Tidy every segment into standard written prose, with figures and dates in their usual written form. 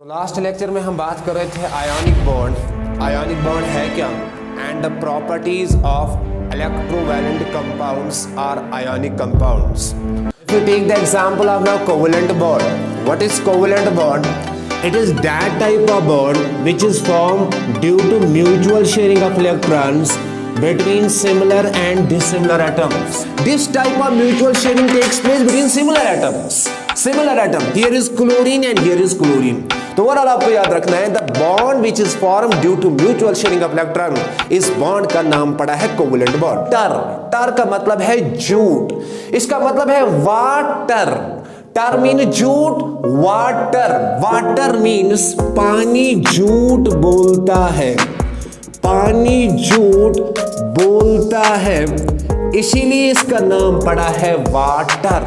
तो last lecture में हम बात कर रहे थे आयोनिक बॉन्ड। आयोनिक बॉन्ड है क्या and the properties of electrovalent compounds are ionic compounds. If you take the example of now covalent bond, what is covalent bond? It is that type of bond which is formed due to mutual sharing of electrons between similar and dissimilar atoms. This type of mutual sharing takes place between similar atoms. Similar atom. Here is chlorine and here is chlorine. तो overall आपको याद रखना है, the bond which is formed due to mutual sharing of electron, इस bond का नाम पड़ा है covalent bond. टर का मतलब है जूट, इसका मतलब है वाटर. टर mean jute, water. Water means पानी झूठ बोलता है, पानी झूठ बोलता है, इसीलिए इसका नाम पड़ा है वाटर.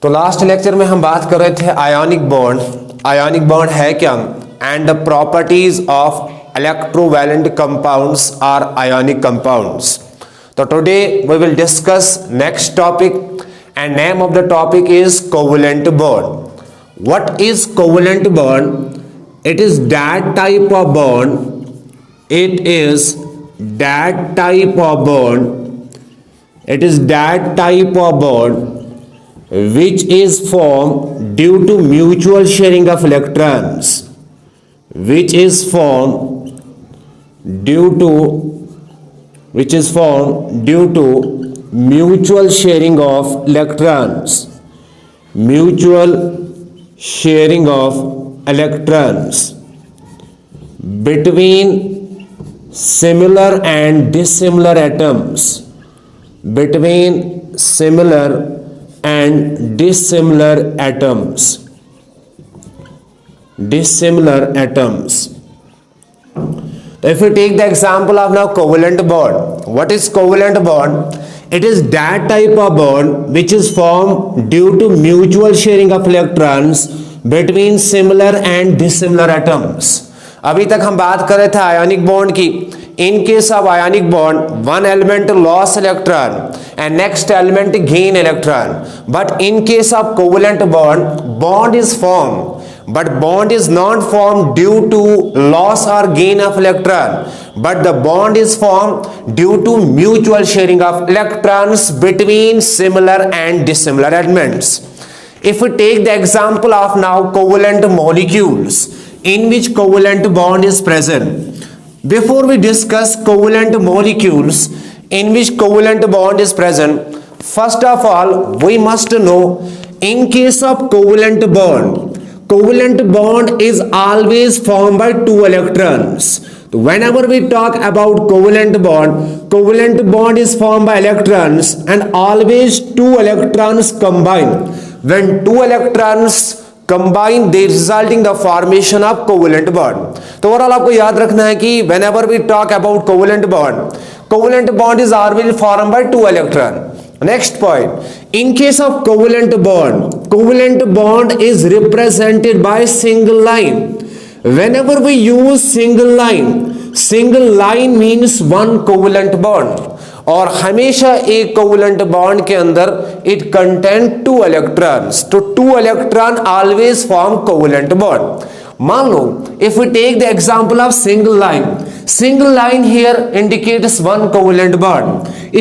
तो लास्ट लेक्चर में हम बात कर रहे थे आयोनिक बॉन्ड. आयोनिक बॉन्ड है क्या and the properties of electrovalent compounds are ionic compounds. So today we will discuss next topic and name of the topic is covalent bond. What is covalent bond? It is that type of bond. It is that type of bond. It is that type of bond which is formed due to mutual sharing of electrons. Which is formed due to mutual sharing of electrons. Mutual sharing of electrons between similar and dissimilar atoms. Between similar and dissimilar atoms. Dissimilar atoms. If you take the example of now covalent bond, what is covalent bond? It is that type of bond which is formed due to mutual sharing of electrons between similar and dissimilar atoms. अभी तक हम बात कर रहे थे ionic bond की. In case of ionic bond, one element loss electron and next element gain electron. But in case of covalent bond, bond is formed. But bond is not formed due to loss or gain of electron, but the bond is formed due to mutual sharing of electrons between similar and dissimilar elements. If we take the example of now covalent molecules in which covalent bond is present. Before we discuss covalent molecules in which covalent bond is present, first of all we must know in case of covalent bond is always formed by two electrons. So whenever we talk about covalent bond is formed by electrons and always two electrons combine. When two electrons combine, they result in the formation of covalent bond. तो overall आपको याद रखना है कि whenever we talk about covalent bond is always formed by two electrons. Next point, in case of covalent bond is represented by single line. Whenever we use single line means one covalent bond. और हमेशा एक covalent bond के अंदर it contain two electrons. तो two electron always form covalent bond. मान लो if we take the example of single line here indicates one covalent bond.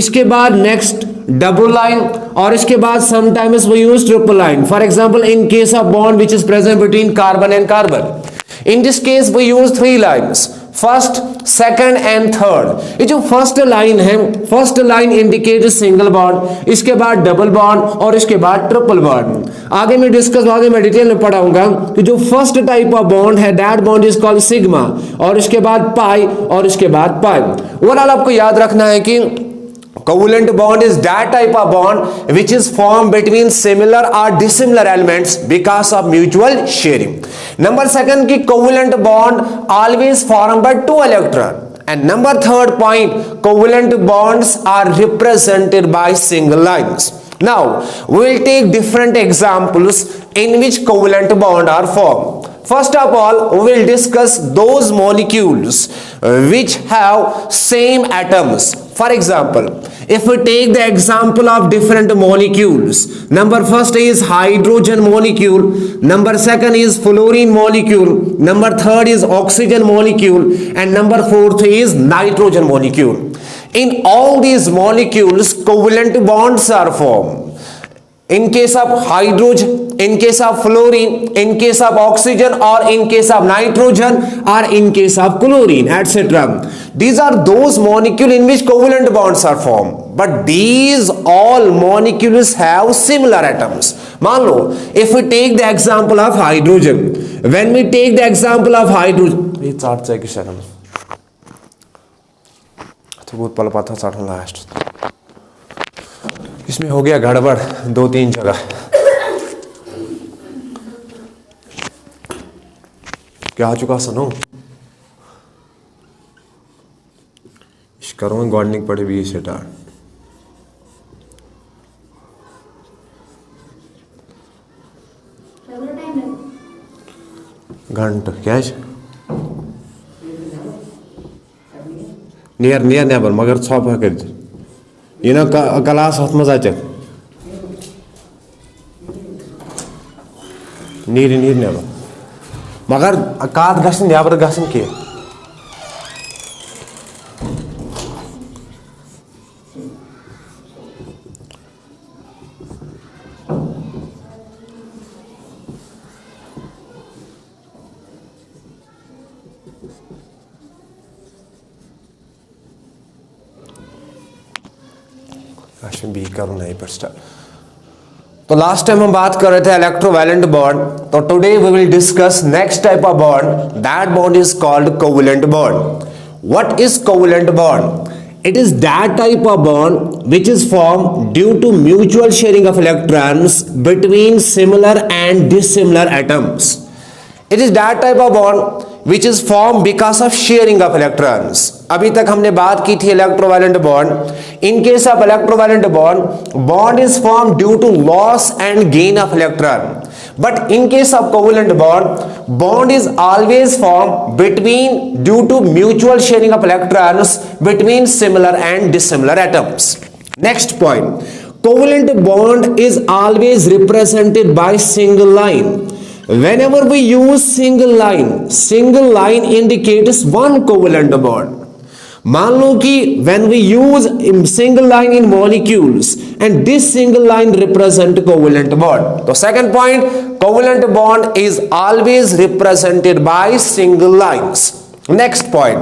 इसके बाद next double line और इसके बाद sometimes we use triple line. For example, in case of bond which is present between carbon and carbon, in this case we use three lines, first, second and third. ये जो first line है, first line indicates single bond, इसके बाद double bond और इसके बाद triple bond. आगे मैं डिटेल में पढ़ाऊंगा कि जो फर्स्ट टाइप ऑफ बॉन्ड है that bond is called sigma और इसके बाद pi और इसके बाद pi. ओवरऑल आपको याद रखना है कि covalent bond is that type of bond which is formed between similar or dissimilar elements because of mutual sharing. Number second की covalent bond always formed by two electrons. And number third point, covalent bonds are represented by single lines. Now we will take different examples in which covalent bond are formed. First of all, we will discuss those molecules which have same atoms. For example, If we take the example of different molecules, number first is hydrogen molecule, number second is fluorine molecule, number third is oxygen molecule, and number fourth is nitrogen molecule. In all these molecules, covalent bonds are formed. In case of hydrogen, in case of fluorine, in case of oxygen, or in case of nitrogen, or in case of chlorine, etc. These are those molecules in which covalent bonds are formed. But these all molecules have similar atoms. मान लो, if we take the example of hydrogen, when we take the example of hydrogen, ये chart चाहिए किस तरह में? तो बहुत पल पाता चार्ट लास्ट इसमें हो गया गड़बड़ 2-3 जगह। क्या आ चुका सुनो करो गॉर्डनिंग पड़े भी स्टार्ट घंटा क्या नियर नियर नेबर मगर छप कर ये ना क्लास हथ मजा नीर नीर नेबर मगर कात गसन नेबर गसन के बी करूँ नहीं पर स्टार्ट। तो लास्ट टाइम हम बात कर रहे थे इलेक्ट्रोवैलेंट बॉन्ड, तो today we will discuss next type of bond, that bond is called covalent bond. What is covalent bond? It is that type of bond which is formed due to mutual sharing of electrons between similar and dissimilar atoms. It is that type of bond which is formed because of sharing of electrons. अभी तक हमने बात की थी electrovalent bond. In case of electrovalent bond, bond is formed due to loss and gain of electron. But in case of covalent bond, bond is always formed between due to mutual sharing of electrons between similar and dissimilar atoms. Next point, covalent bond is always represented by single line. Whenever we use single line indicates one covalent bond. मान लो कि when we use single line in molecules and this single line represent covalent bond. तो second point, covalent bond is always represented by single lines. Next point,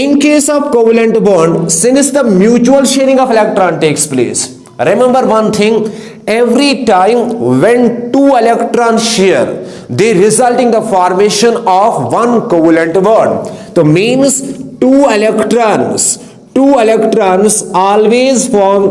in case of covalent bond, since the mutual sharing of electron takes place, remember one thing, every time when two electrons share, they result in the formation of one covalent bond. तो means two electrons always form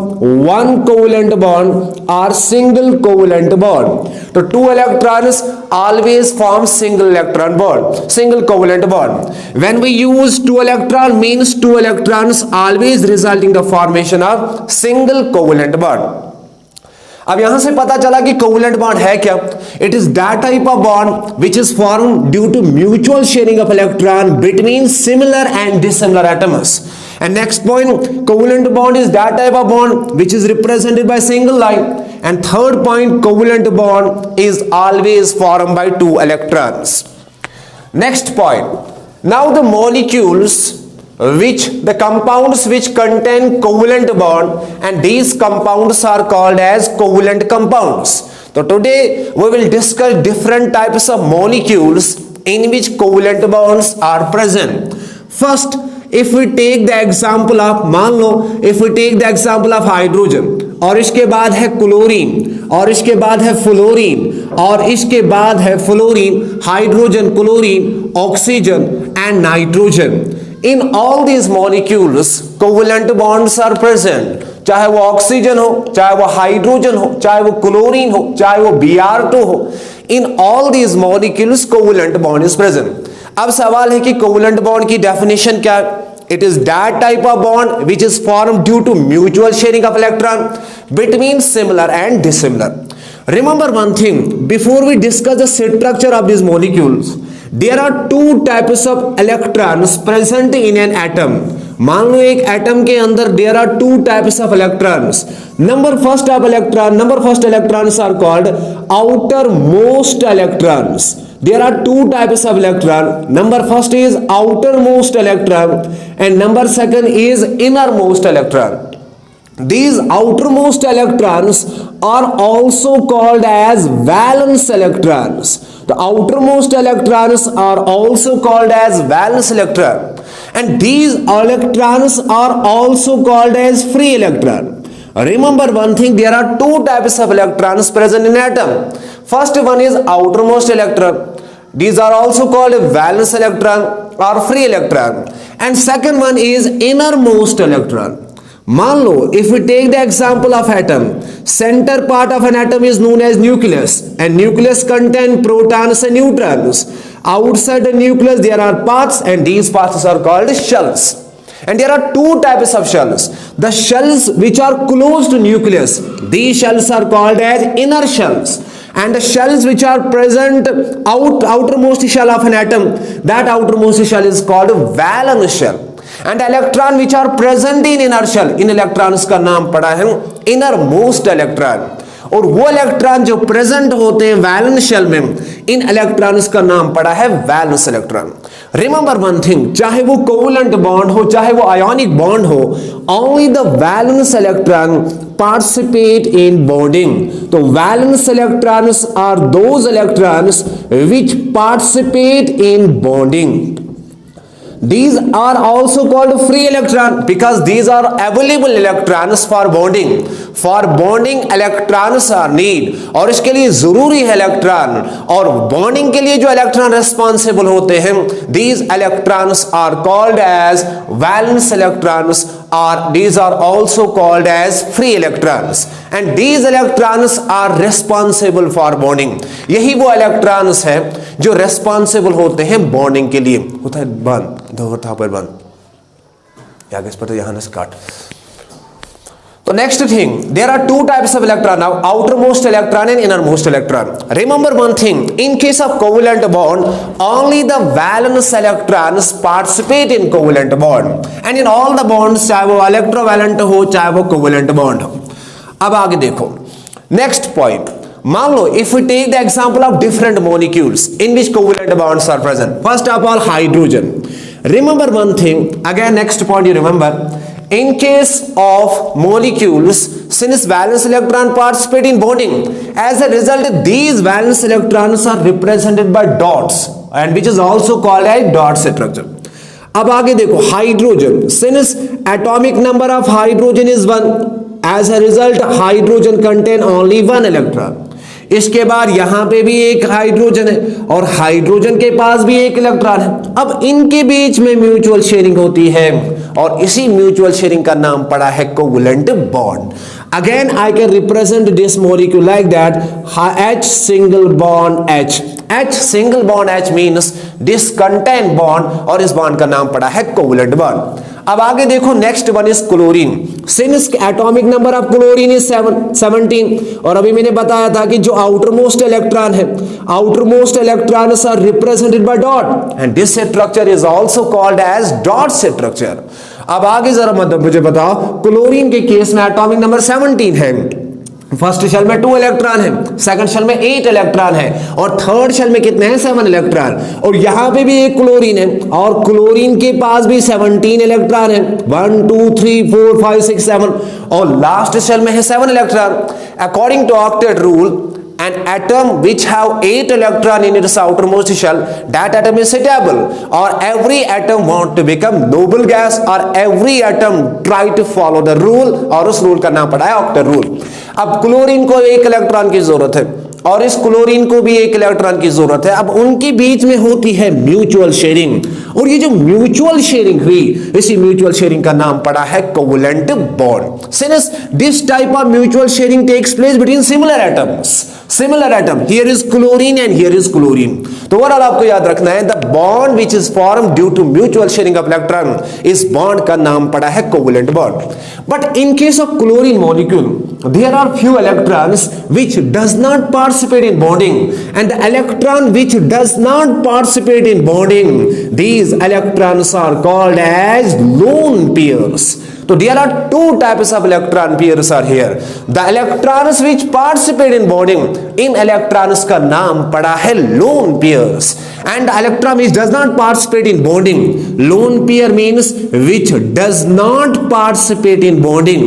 one covalent bond or single covalent bond. So two electrons always form single electron bond, single covalent bond. When we use two electron means two electrons always resulting the formation of single covalent bond. अब यहां से पता चला कि covalent bond है क्या? It is that type of bond which is formed due to mutual sharing of electron between similar and dissimilar atoms. And next point, covalent bond is that type of bond which is represented by single line. And third point, covalent bond is always formed by two electrons. Next point, now the molecules the compounds which contain covalent bond, and these compounds are called as covalent compounds. So today we will discuss different types of molecules in which covalent bonds are present. First, if we take the example of, मान लो if we take the example of hydrogen, और इसके बाद है chlorine, और इसके बाद है fluorine, और इसके बाद है fluorine, hydrogen, chlorine, oxygen and nitrogen. In all these molecules, covalent bonds are present. चाहे वो ऑक्सीजन हो, चाहे वो हाइड्रोजन हो, चाहे वो क्लोरीन हो, चाहे वो Br2 हो, in all these molecules covalent bond is present. अब सवाल है कि covalent bond की definition क्या है? It is that type of bond which is formed due to mutual sharing of electron between similar and dissimilar. Remember one thing, before we discuss the structure of these molecules, there are two types of electrons present in an atom. मान लो एक atom के अंदर there are two types of electrons. Number first electrons are called outermost electrons. There are two types of electron. Number first is outermost electron and number second is innermost electron. These outermost electrons are also called as valence electrons. The outermost electrons are also called as valence electron, and these electrons are also called as free electron. Remember one thing, there are two types of electrons present in atom. First one is outermost electron. These are also called valence electron or free electron. And second one is innermost electron. मान लो, if we take the example of atom, center part of an atom is known as nucleus, and nucleus contain protons and neutrons. Outside the nucleus there are parts, and these parts are called shells. And there are two types of shells. The shells which are close to nucleus, these shells are called as inner shells. And the shells which are present outermost shell of an atom, that outermost shell is called valence shell. And electron which are present in inner shell, in electrons का नाम पड़ा है innermost electron. और वो electron जो present होते हैं valence shell में, इन इलेक्ट्रॉन्स का नाम पड़ा है valence electron. Remember one thing, चाहे वो कोवलेंट बॉन्ड हो चाहे वो आयोनिक बॉन्ड हो, only the valence electron participate in bonding. तो valence electrons are those electrons which participate in bonding. These are also called free electron because these are available electrons for bonding. For bonding electrons are need, और इसके लिए जरूरी है electron, और bonding के लिए जो इलेक्ट्रॉन रिस्पॉन्सिबल होते हैं, these electrons are called as valence electrons, or these are also called as free electrons, and these electrons are responsible for bonding. यही वो इलेक्ट्रॉन्स हैं जो रिस्पॉन्सिबल होते हैं बॉन्डिंग के लिए. होता है बंद था पर बंद आगे इस पर तो यहां से काट. तो next thing, there are two types of electron now, outermost electron and innermost electron. Remember one thing, in case of covalent bond only the valence electrons participate in covalent bond, and in all the bonds, चाहे वो electrovalent हो चाहे वो covalent bond हो. अब आगे देखो next point. मान लो, if we take the example of different molecules in which covalent bonds are present. First of all, hydrogen. Remember one thing, again next point you remember, in case of molecules, since valence electron participate in bonding, as a result these valence electrons are represented by dots, and which is also called as dot structure. अब आगे देखो, hydrogen, since atomic number of hydrogen is 1, as a result hydrogen contain only 1 electron. इसके बाद यहां पे भी एक hydrogen है और हाइड्रोजन के पास भी एक इलेक्ट्रॉन है. अब इनके बीच में म्यूचुअल शेयरिंग होती है और इसी म्यूचुअल शेयरिंग का नाम पड़ा है covalent bond. Again I can represent this molecule like that, H single bond H. H single bond H means this contain bond, और इस बॉन्ड का नाम पड़ा है कोवलेंट बॉन्ड. अब आगे देखो, next one is chlorine. Since atomic number of chlorine is 17, और अभी मैंने बताया था कि जो आउटरमोस्ट इलेक्ट्रॉन है, outermost electrons are represented by dot, and this structure is also called as dot structure. अब आगे जरा मतलब मुझे बताओ, क्लोरीन के केस में एटॉमिक नंबर 17 है. फर्स्ट शेल में 2 इलेक्ट्रॉन है, सेकंड शेल में 8 इलेक्ट्रॉन है, और थर्ड शेल में कितने हैं? 7 इलेक्ट्रॉन. और यहां पे भी एक क्लोरीन है, और क्लोरीन के पास भी 17 इलेक्ट्रॉन है, 1 2 3 4 5 6 7, और लास्ट शेल में है 7 electron. According to octet rule, an atom which have 8 electron in its outermost shell, that atom is stable, or every atom want to become noble gas, or every atom try to follow the rule, और उस rule का नाम पड़ा है octet rule. अब chlorine को 1 electron की जरूरत है और इस क्लोरीन को भी 1 इलेक्ट्रॉन की जरूरत है. अब उनके बीच में होती है म्यूचुअल शेयरिंग, और ये जो म्यूचुअल शेयरिंग हुई, इसी म्यूचुअल शेयरिंग का नाम पड़ा है covalent bond. Since this type of mutual sharing takes place between similar atoms, similar atom, here is chlorine and here is chlorine. तो ओवरऑल आपको याद रखना है, the bond which is form due to mutual sharing of electron, इस bond का नाम पड़ा है covalent bond. But in case of chlorine molecule, there are few electrons which does not participate in bonding, and the electron which does not participate in bonding, these electrons are called as lone pairs. So there are two types of electron pairs are here. The electrons which participate in bonding, in electrons का नाम पड़ा है lone pairs, and the electron which does not participate in bonding, lone pair means which does not participate in bonding,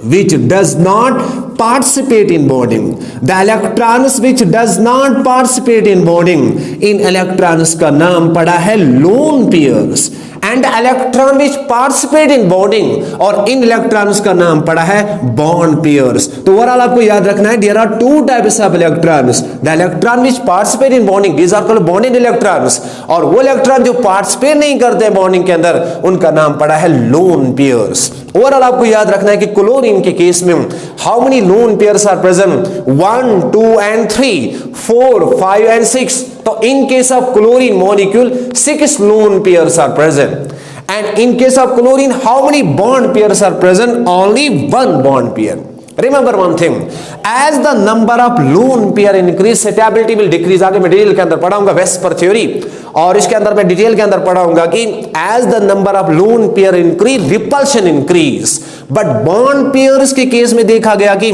which does not participate in bonding. The electrons which does not participate in bonding, in electrons का नाम पड़ा है lone pairs, and electron which participate in bonding, और इन electrons का नाम पड़ा है bond pairs. तो ओवरऑल आपको याद रखना है, there are two types of electrons. The electron which participate in bonding, these are called bonded electrons, और वो electron जो participate नहीं करते bonding के अंदर, उनका नाम पड़ा है lone pairs. ओवरऑल आपको याद रखना है कि क्लोरीन के केस में how many lone pairs are present, 1 2 and 3, 4 5 and 6. तो in case of chlorine molecule 6 lone pairs are present, and in case of chlorine how many bond pairs are present, only 1 bond pair. Remember one thing, as the number of lone pair increase, stability will decrease. आगे मैं detail के अंदर पढ़ाऊंगा VSEPR theory, और इसके अंदर मैं detail के अंदर पढ़ाऊंगा कि as the number of lone pair increase, repulsion increase. But bond pairs के केस में देखा गया कि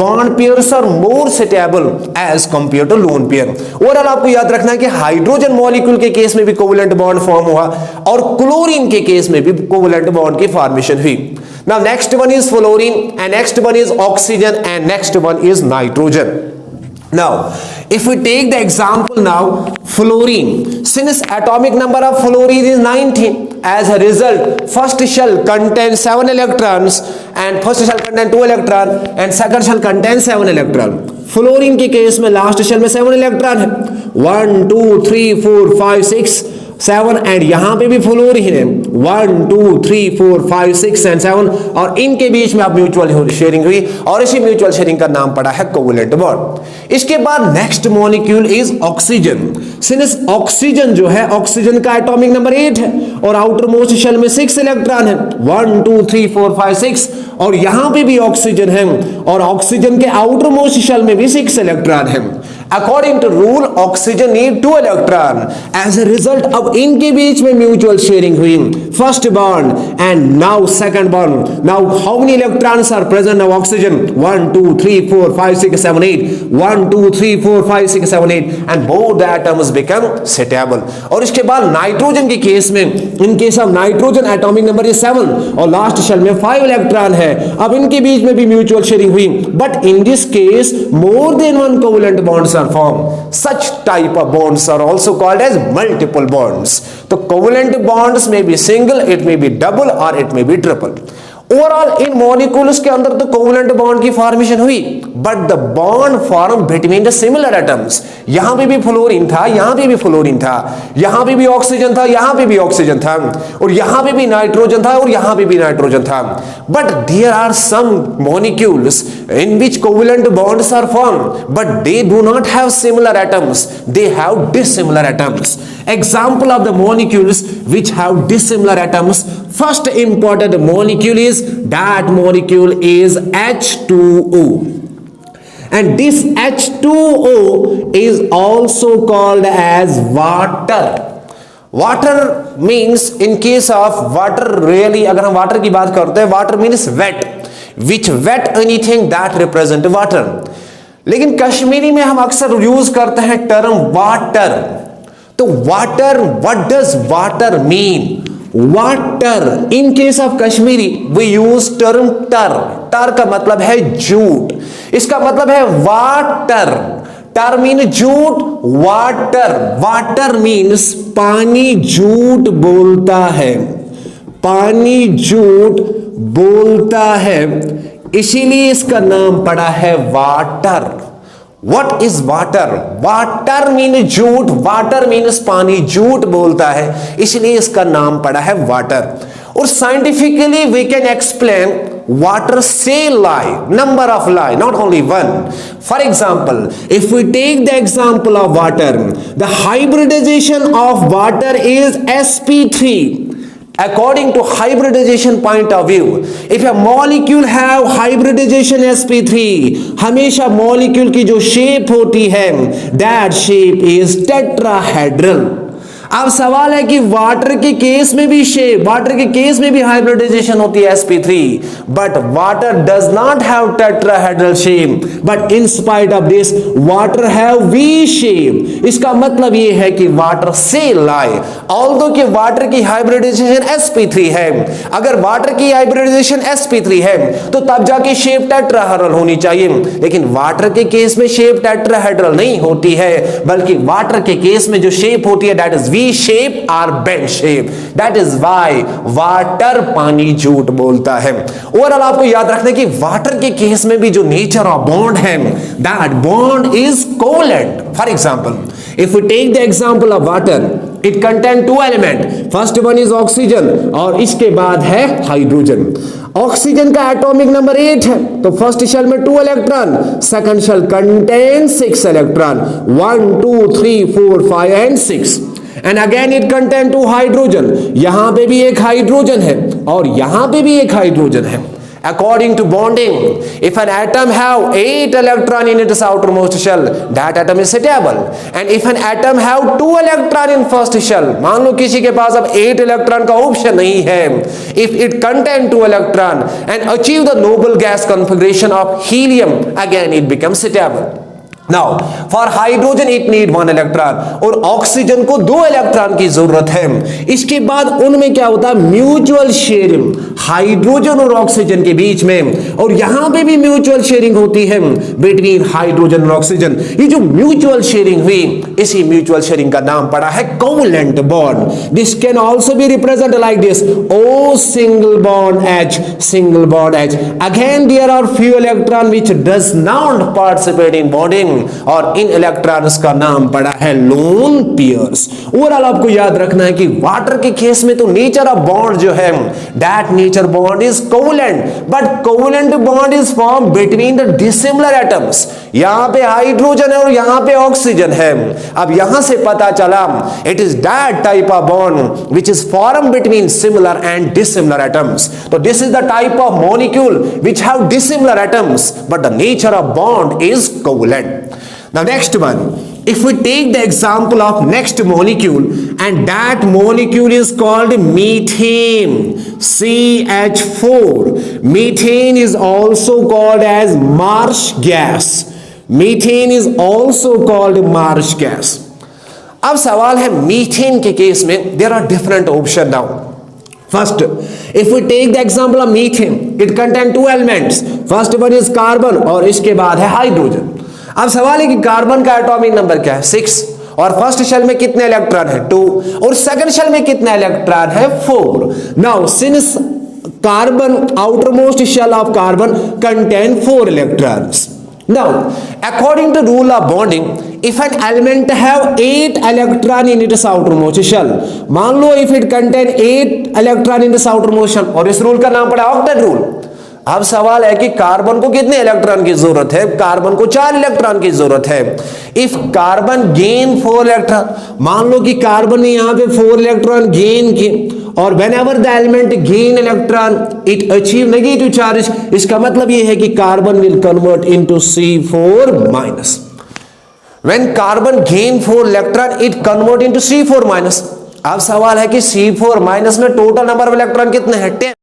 bond pairs are more stable as compare to lone pair. Overall आपको याद रखना है कि हाइड्रोजन मॉलिक्यूल के केस में भी कोवेलेंट बॉन्ड फॉर्म हुआ, और क्लोरीन के केस में भी कोवेलेंट बॉन्ड की फॉर्मेशन हुई. Now next one is fluorine, and next one is oxygen, and next one is nitrogen. Now if we take the example now, fluorine, since atomic number of fluorine is 19, as a result first shell contains 7 electrons, and first shell contain 2 electron, and second shell contains 7 electron. Fluorine के case में last shell में 7 electron है, 1 2 3 4 5 6 7, and यहां पे भी fluorine है 1 2 3 4 5 6 and 7, और इनके बीच में आप म्यूचुअल शेयरिंग हुई, और इसी म्यूचुअल शेयरिंग का नाम पड़ा है कोवेलेंट बॉन्ड. इसके बाद next molecule is oxygen. Since oxygen जो है, ऑक्सीजन का एटॉमिक नंबर 8 है, और आउटर मोस्ट शेल में 6 इलेक्ट्रॉन है, 1 2 3 4 5 6, और यहां पे भी ऑक्सीजन है, और ऑक्सीजन के आउटर मोस्ट शेल में भी 6 इलेक्ट्रॉन है. According to rule oxygen need 2 electron. As a result अब इनके बीच में म्यूचुअल शेयरिंग हुई, first bond and now second bond. Now how many electrons are present now oxygen, 1 2 3 4 5 6 7 8, 1 2 3 4 5 6 7 8, and both the atoms become stable. और इसके बाद nitrogen के case में, इन case of nitrogen atomic number is 7, और लास्ट शेल में 5 electron है. अब इनके बीच में भी म्यूचुअल शेयरिंग हुई, but in this case more than 1 covalent bonds are formed. Such type of bonds are also called as multiple bonds. तो covalent bonds may be single, it may be double, or it may be triple. Overall in molecules के अंदर तो covalent bond की formation हुई, but the bond form between the similar atoms. यहां पे भी fluorine था, यहां पे भी फ्लोरीन था, यहां पे भी ऑक्सीजन था, यहां पे भी ऑक्सीजन था, और यहां पे भी नाइट्रोजन था, और यहां पे भी नाइट्रोजन था. But there are some molecules in which covalent bonds are formed, but they do not have similar atoms, they have dissimilar atoms. Example of the molecules which have dissimilar atoms, first important molecule is, that molecule is H2O, and this H2O is also called as water. Water means, in case of water, really अगर हम water की बात करते हैं, water means wet, which wet anything that represent water. लेकिन कश्मीरी में हम अक्सर यूज करते हैं टर्म वाटर. तो water, what does water mean? Water in case of Kashmiri we use term टर. टर का मतलब है जूट, इसका मतलब है वाटर. टर mean jute, water, water means पानी झूठ बोलता है, पानी झूठ बोलता है, इसीलिए इसका नाम पड़ा है water. What is water? Water mean झूठ, water means पानी झूठ बोलता है, इसलिए इसका नाम पड़ा है वाटर. और scientifically we can explain water say lie, number of lie, not only one. For example, if we take the example of water, the hybridization of water is sp3. According to hybridization point of view, if a molecule have hybridization sp3, हमेशा molecule की जो shape होती है, that shape is tetrahedral. अब सवाल है कि water के केस में भी शेप, वाटर के केस में भी हाइब्रिडाइजेशन होती है sp3, but water does not have tetrahedral shape, but in spite of this water have V shape. इसका मतलब ये है कि वाटर से लाई, ऑल्दो कि वाटर की हाइब्रिडाइजेशन sp3 है, अगर वाटर की हाइब्रिडाइजेशन sp3 है तो तब जाके शेप टेट्राहेड्रल होनी चाहिए, लेकिन वाटर के केस में शेप टेट्राहेड्रल नहीं होती है, बल्कि वाटर के केस में जो शेप होती है that is V shape or bend shape. That is why water पानी झूठ बोलता है. ओवरऑल आपको याद रखना है कि वाटर के केस में भी जो नेचर ऑफ बॉन्ड है, that bond is covalent. For example, if we take the example of water, it contain two element. First one is oxygen और इसके बाद है हाइड्रोजन. ऑक्सीजन का एटॉमिक नंबर 8 है, तो फर्स्ट शेल में 2 electron, second shell contain 6 electron, 1 2 3 4 5 and 6. And again it contain 2 hydrogen, यहां पे भी एक हाइड्रोजन है और यहां पे भी एक हाइड्रोजन है. According to bonding, if an atom have 8 electron in its outermost shell, that atom is stable. And if an atom have 2 electron in first shell, मान लो किसी के पास अब 8 इलेक्ट्रॉन का ऑप्शन नहीं है, if it contain 2 electron and achieve the noble gas configuration of helium, again it becomes stable. Now, for hydrogen it need 1 electron और oxygen को 2 electron की जरूरत है. इसके बाद उनमें क्या होता है, म्यूचुअल शेयरिंग हाइड्रोजन और ऑक्सीजन के बीच में, और यहां पे भी म्यूचुअल शेयरिंग होती है बिटवीन हाइड्रोजन और ऑक्सीजन. ये जो म्यूचुअल शेयरिंग हुई, इसी म्यूचुअल शेयरिंग का नाम पड़ा है covalent bond. This can also be represent like this, O single bond H single bond H. Again there are few electron which does not participate in bonding, और इन electrons का नाम पड़ा है लोन पेयर्स. ओवरऑल आपको याद रखना है कि वाटर के केस में तो नेचर ऑफ बॉन्ड जो है, that nature bond is covalent, but covalent bond is form between the dissimilar atoms. यहां पे हाइड्रोजन है और यहां पे ऑक्सीजन है. अब यहां से पता चला it is that type of bond which is form between similar and dissimilar atoms. तो this is the type of molecule which have dissimilar atoms but the nature of bond is covalent. Now next one, if we take the example of next molecule, and that molecule is called methane, CH4. Methane is also called as marsh gas. Methane is also called marsh gas. अब सवाल है methane के case में there are different option now. First, if we take the example of methane, it contain 2 elements. First one is carbon और इसके बाद है hydrogen. अब सवाल है कि कार्बन का एटॉमिक नंबर क्या है, 6, और फर्स्ट शेल में कितने इलेक्ट्रॉन है, 2, और सेकंड शेल में कितने इलेक्ट्रॉन है, 4. Now since carbon outermost shell of carbon contain 4 electrons. Now, according to rule of bonding, if an element have 8 electron in its outermost shell, मान लो if it contain 8 electron in its outermost shell, और इस rule का नाम पड़ा octet rule. अब सवाल है कि कार्बन को कितने इलेक्ट्रॉन की जरूरत है, कार्बन को 4 इलेक्ट्रॉन की जरूरत है. इफ कार्बन गेन 4 इलेक्ट्रॉन, मान लो कि कार्बन ने यहां पे 4 इलेक्ट्रॉन गेन किए, और whenever the element gain electron it achieve negative charge, इसका मतलब ये है कि carbon will convert into C4 minus. When carbon gain 4 electron it convert into C4 minus. अब सवाल है कि C4 माइनस में टोटल नंबर ऑफ इलेक्ट्रॉन कितने हैं, 10.